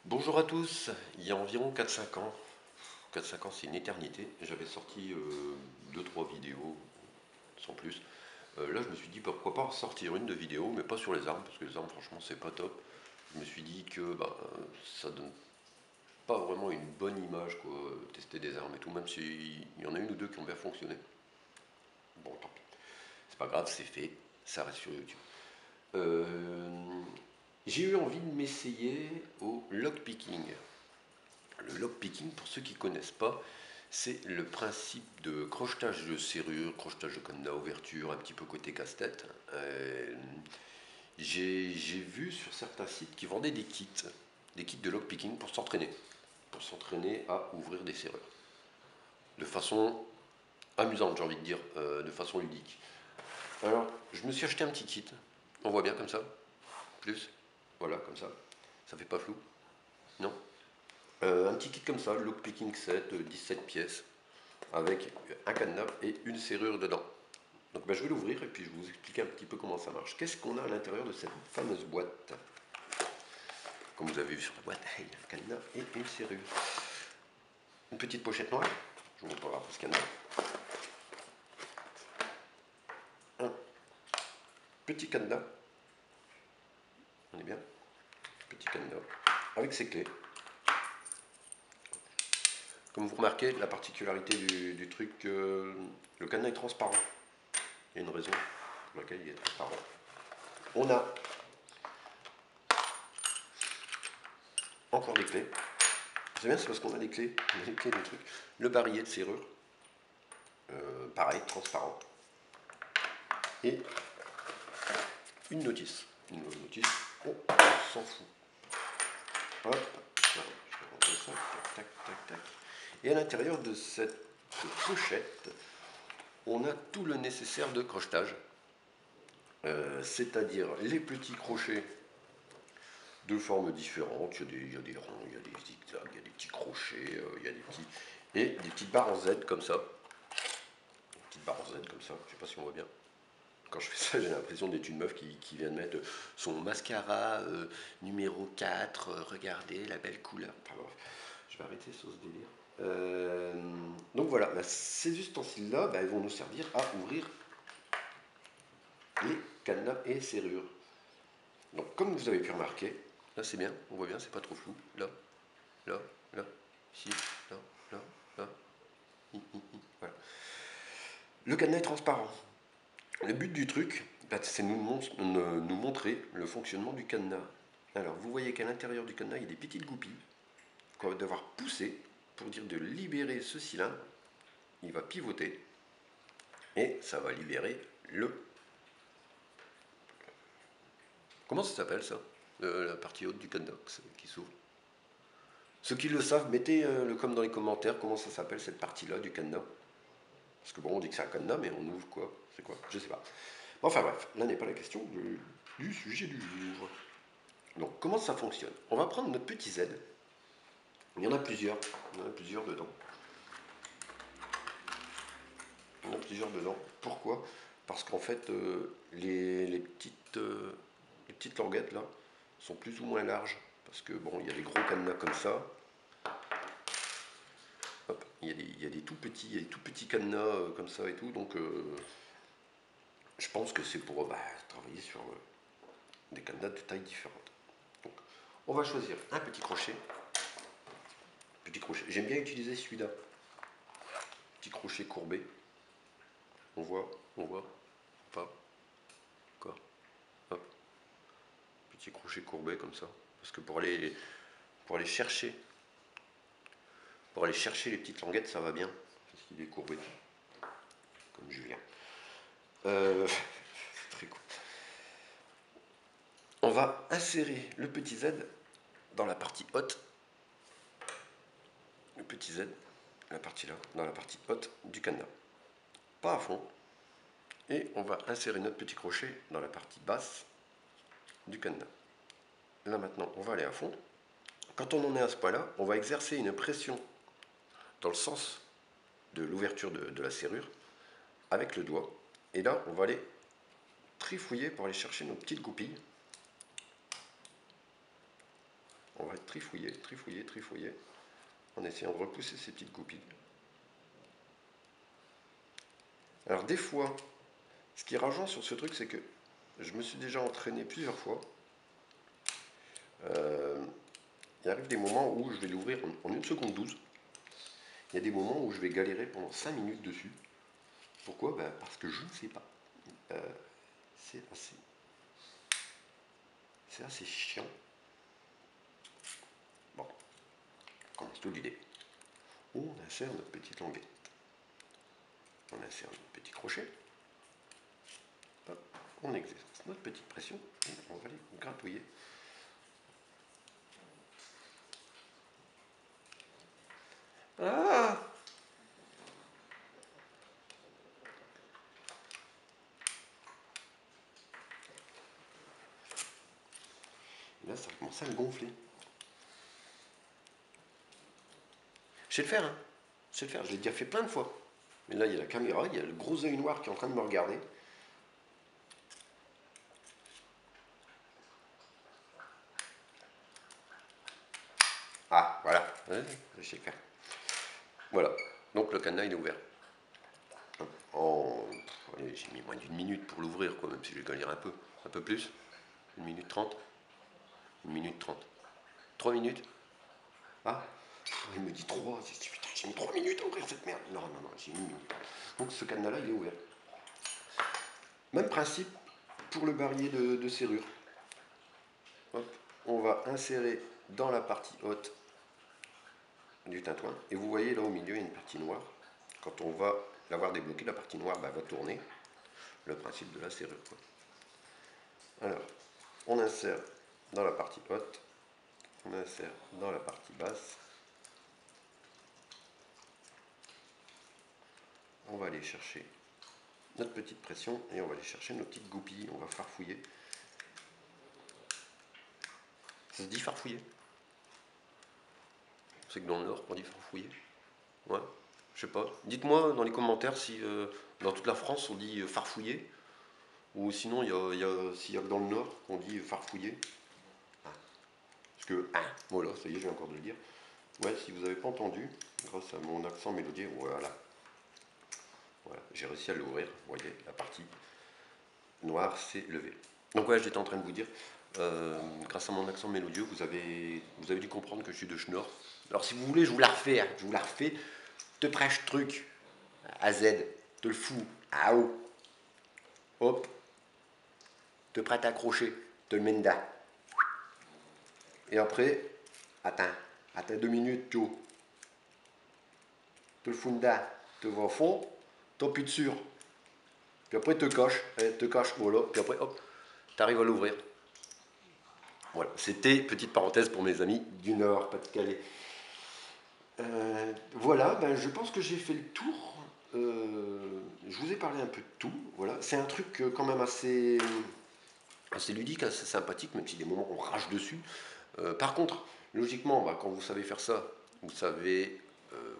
Bonjour à tous, il y a environ 4-5 ans, 4-5 ans c'est une éternité, j'avais sorti 2-3 vidéos sans plus. Là je me suis dit pourquoi pas sortir une de vidéo mais pas sur les armes parce que les armes franchement c'est pas top. Je me suis dit que ça donne pas vraiment une bonne image quoi, tester des armes et tout, même s'il y en a une ou deux qui ont bien fonctionné. Bon tant pis, c'est pas grave, c'est fait, ça reste sur YouTube. Euh, j'ai eu envie de m'essayer au lockpicking. Le lockpicking, pour ceux qui ne connaissent pas, c'est le principe de crochetage de serrure, crochetage de cadenas, ouverture, un petit peu côté casse-tête. J'ai vu sur certains sites qui vendaient des kits de lockpicking pour s'entraîner à ouvrir des serrures. De façon amusante, j'ai envie de dire, de façon ludique. Alors, je me suis acheté un petit kit. On voit bien comme ça, plus, voilà, comme ça. Ça fait pas flou, non. Un petit kit comme ça, lockpicking set, 17 pièces, avec un cadenas et une serrure dedans. Donc je vais l'ouvrir et puis je vais vous expliquer un petit peu comment ça marche. Qu'est-ce qu'on a à l'intérieur de cette fameuse boîte? Comme vous avez vu sur la boîte, il y a un cadenas et une serrure. Une petite pochette noire, je vous montre ce cadenas. Un petit cadenas, on est bien, petit cadenas, avec ses clés. Comme vous remarquez, la particularité du truc, le cadenas est transparent. Il y a une raison pour laquelle il est transparent. On a encore des clés. C'est bien, c'est parce qu'on a les clés du truc. Le barillet de serrure, pareil, transparent. Et une notice. Une notice, on s'en fout. Hop, je vais rentrer ça, tac, tac, tac, tac. Et à l'intérieur de cette pochette, on a tout le nécessaire de crochetage. C'est-à-dire les petits crochets de formes différentes. Il y a des ronds, il y a des zigzags, il y a des petits crochets, il y a des petits. Et des petites barres en Z comme ça. Des petites barres en Z comme ça, je sais pas si on voit bien. Quand je fais ça, j'ai l'impression d'être une meuf qui vient de mettre son mascara numéro 4. Regardez la belle couleur. Enfin, bref, je vais arrêter sur ce délire. Donc voilà, ces ustensiles-là, ils vont nous servir à ouvrir les cadenas et serrures. Donc comme vous avez pu remarquer, là c'est bien, on voit bien, c'est pas trop flou. Là, là, là, ici, là, là, là. Voilà. Le cadenas est transparent. Le but du truc, c'est de nous montrer le fonctionnement du cadenas. Alors, vous voyez qu'à l'intérieur du cadenas, il y a des petites goupilles qu'on va devoir pousser pour dire de libérer ce cylindre. Il va pivoter et ça va libérer le... Comment ça s'appelle ça? La partie haute du cadenas qui s'ouvre. Ceux qui le savent, mettez le com dans les commentaires comment ça s'appelle cette partie-là du cadenas. Parce que bon, on dit que c'est un cadenas, mais on ouvre quoi? C'est quoi? Je sais pas. Enfin bref, là n'est pas la question du sujet du jour. Donc comment ça fonctionne? On va prendre notre petit Z. Il y en a plusieurs. Il y en a plusieurs dedans. Il y en a plusieurs dedans. Pourquoi? Parce qu'en fait, les petites languettes là sont plus ou moins larges. Parce que bon, il y a des gros cadenas comme ça. Hop, il y a des tout petits, il y a des tout petits cadenas comme ça et tout. Donc je pense que c'est pour travailler sur des cadenas de taille différente. Donc, on va choisir un petit crochet. Petit crochet. J'aime bien utiliser celui-là. Petit crochet courbé. On voit, pas, quoi, hop, petit crochet courbé comme ça, parce que pour aller chercher les petites languettes, ça va bien, parce qu'il est courbé, comme Julien. Très cool. On va insérer le petit Z dans la partie haute, le petit Z, la partie là, dans la partie haute du cadenas, pas à fond, et on va insérer notre petit crochet dans la partie basse du cadenas. Là maintenant, on va aller à fond. Quand on en est à ce point-là, on va exercer une pression dans le sens de l'ouverture de la serrure avec le doigt. Et là, on va aller trifouiller pour aller chercher nos petites goupilles. On va trifouiller, trifouiller, trifouiller, en essayant de repousser ces petites goupilles. Alors des fois, ce qui est rageant sur ce truc, c'est que je me suis déjà entraîné plusieurs fois. Il arrive des moments où je vais l'ouvrir en 1 seconde 12. Il y a des moments où je vais galérer pendant 5 minutes dessus. Pourquoi? Parce que je ne sais pas. Euh, c'est assez chiant. Bon, on commence tout l'idée. On insère notre petite languette. On insère notre petit crochet. Hop, on exerce notre petite pression et on va les gratouiller. Ah! Et là, ça commence à me gonfler. Je sais le faire, hein. Je sais le faire, je l'ai déjà fait plein de fois. Mais là, il y a la caméra, il y a le gros œil noir qui est en train de me regarder. Ah, voilà, ouais, je sais le faire. Voilà, donc le cadenas il est ouvert. J'ai mis moins d'1 minute pour l'ouvrir, quoi, même si je vais galère un peu plus. 1 minute 30. 1 minute 30. 3 minutes. Ah, il me dit 3. Putain, j'ai mis 3 minutes à ouvrir cette merde. Non, non, non, j'ai mis 1 minute. Donc ce cadenas-là, il est ouvert. Même principe pour le barillet de serrure. Hop, on va insérer dans la partie haute du tintouin. Et vous voyez là au milieu, il y a une partie noire. Quand on va l'avoir débloqué, la partie noire va tourner. Le principe de la serrure, quoi. Alors, on insère dans la partie haute, on insère dans la partie basse. On va aller chercher notre petite pression et on va aller chercher nos petites goupilles. On va farfouiller. Ça se dit farfouiller? C'est que dans le Nord on dit farfouiller? Ouais, je sais pas. Dites-moi dans les commentaires si dans toute la France on dit farfouiller. Ou sinon, s'il y a que dans le Nord qu'on dit farfouiller. Ah. Parce que, voilà, ça y est, je viens encore de le dire. Ouais, si vous n'avez pas entendu, grâce à mon accent mélodieux, voilà. Voilà, j'ai réussi à l'ouvrir. Vous voyez, la partie noire s'est levée. Donc ouais, j'étais en train de vous dire, grâce à mon accent mélodieux, vous avez dû comprendre que je suis de Schnorr. Alors si vous voulez, je vous la refais. Hein. Je vous la refais. Te prêche truc à Z, te le fous à O. Hop, te prête à accrocher, te le menda. Et après, attends 2 minutes, tu te le funda, te va au fond, t'appuies dessus. Puis après, te cache, voilà. Puis après, hop, t'arrives à l'ouvrir. Voilà, c'était petite parenthèse pour mes amis du Nord, Pas-de-Calais. Voilà, je pense que j'ai fait le tour. Je vous ai parlé un peu de tout. Voilà, c'est un truc quand même assez ludique, assez sympathique, même si des moments on rage dessus. Par contre, logiquement, quand vous savez faire ça, vous savez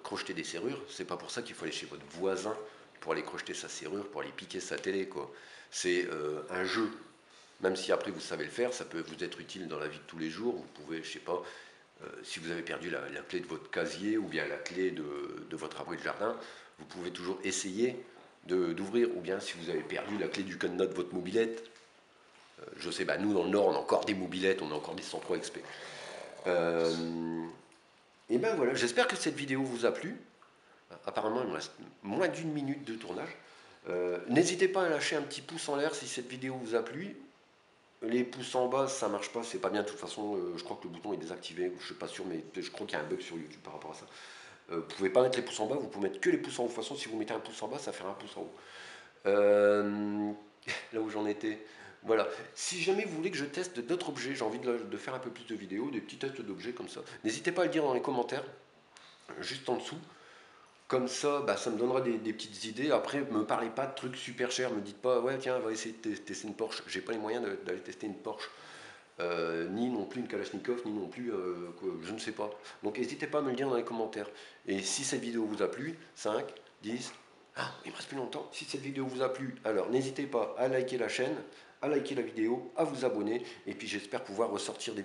crocheter des serrures. C'est pas pour ça qu'il faut aller chez votre voisin pour aller crocheter sa serrure, pour aller piquer sa télé, quoi. C'est un jeu. Même si après vous savez le faire, ça peut vous être utile dans la vie de tous les jours. Vous pouvez, je sais pas, si vous avez perdu la clé de votre casier ou bien la clé de votre abri de jardin, vous pouvez toujours essayer d'ouvrir. Ou bien si vous avez perdu la clé du cadenas de votre mobilette, je sais, nous dans le Nord, on a encore des mobilettes, on a encore des 103 XP. Et voilà, j'espère que cette vidéo vous a plu. Apparemment, il me reste moins d'1 minute de tournage. N'hésitez pas à lâcher un petit pouce en l'air si cette vidéo vous a plu. Les pouces en bas, ça marche pas, c'est pas bien. De toute façon, je crois que le bouton est désactivé. Je suis pas sûr, mais je crois qu'il y a un bug sur YouTube par rapport à ça. Vous pouvez pas mettre les pouces en bas, vous pouvez mettre que les pouces en haut. De toute façon, si vous mettez un pouce en bas, ça fera un pouce en haut. Là où j'en étais. Voilà. Si jamais vous voulez que je teste d'autres objets, j'ai envie de faire un peu plus de vidéos, des petits tests d'objets comme ça, n'hésitez pas à le dire dans les commentaires, juste en dessous. Comme ça, ça me donnera des petites idées. Après, me parlez pas de trucs super chers. Me dites pas, ouais, tiens, on va essayer de tester une Porsche. J'ai pas les moyens d'aller tester une Porsche. Ni non plus une Kalachnikov, ni non plus, je ne sais pas. Donc n'hésitez pas à me le dire dans les commentaires. Et si cette vidéo vous a plu, 5, 10, il me reste plus longtemps. Si cette vidéo vous a plu, alors n'hésitez pas à liker la chaîne, à liker la vidéo, à vous abonner. Et puis j'espère pouvoir ressortir des vidéos.